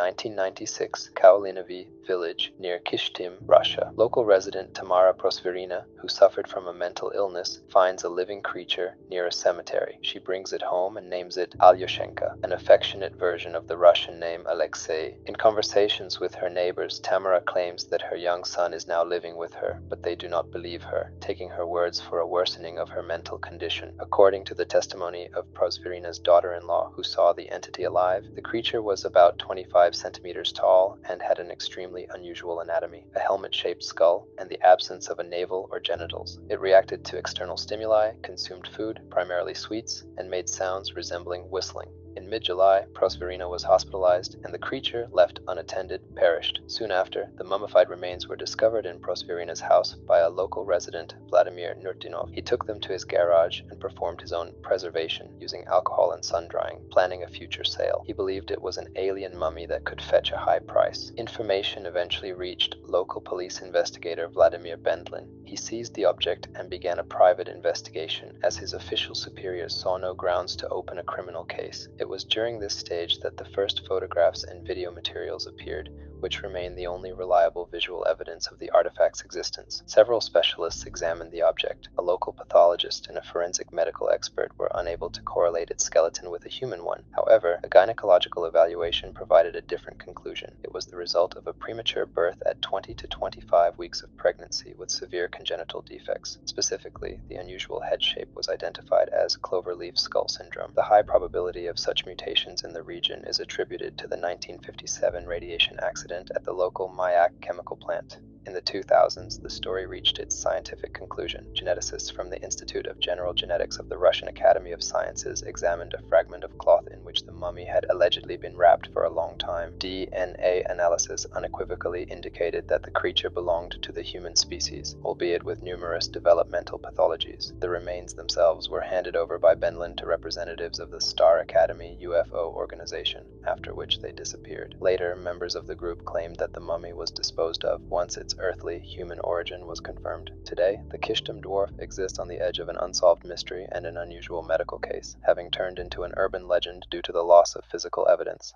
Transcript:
1996 Kaolinovy village near Kyshtym, Russia. Local resident Tamara Prosverina, who suffered from a mental illness, finds a living creature near a cemetery. She brings it home and names it Alyoshenka, an affectionate version of the Russian name Alexei. In conversations with her neighbors, Tamara claims that her young son is now living with her, but they do not believe her, taking her words for a worsening of her mental condition. According to the testimony of Prosverina's daughter-in-law, who saw the entity alive, the creature was about 25 centimeters tall and had an extremely unusual anatomy, a helmet-shaped skull, and the absence of a navel or genitals. It reacted to external stimuli, consumed food, primarily sweets, and made sounds resembling whistling. In mid-July, Prosverina was hospitalized, and the creature, left unattended, perished. Soon after, the mummified remains were discovered in Prosverina's house by a local resident, Vladimir Nurtinov. He took them to his garage and performed his own preservation, using alcohol and sun-drying, planning a future sale. He believed it was an alien mummy that could fetch a high price. Information eventually reached local police investigator Vladimir Bendlin. He seized the object and began a private investigation, as his official superiors saw no grounds to open a criminal case. It was during this stage that the first photographs and video materials appeared, which remain the only reliable visual evidence of the artifact's existence. Several specialists examined the object. A local pathologist and a forensic medical expert were unable to correlate its skeleton with a human one. However, a gynecological evaluation provided a different conclusion. It was the result of a premature birth at 20 to 25 weeks of pregnancy with severe congenital defects. Specifically, the unusual head shape was identified as cloverleaf skull syndrome. The high probability of such mutations in the region is attributed to the 1957 radiation accident at the local Mayak chemical plant. In the 2000s, the story reached its scientific conclusion. Geneticists from the Institute of General Genetics of the Russian Academy of Sciences examined a fragment of cloth in which the mummy had allegedly been wrapped for a long time. DNA analysis unequivocally indicated that the creature belonged to the human species, albeit with numerous developmental pathologies. The remains themselves were handed over by Bendlin to representatives of the Star Academy UFO organization, after which they disappeared. Later, members of the group claimed that the mummy was disposed of once its earthly human origin was confirmed. Today, the Kyshtym Dwarf exists on the edge of an unsolved mystery and an unusual medical case, having turned into an urban legend due to the loss of physical evidence.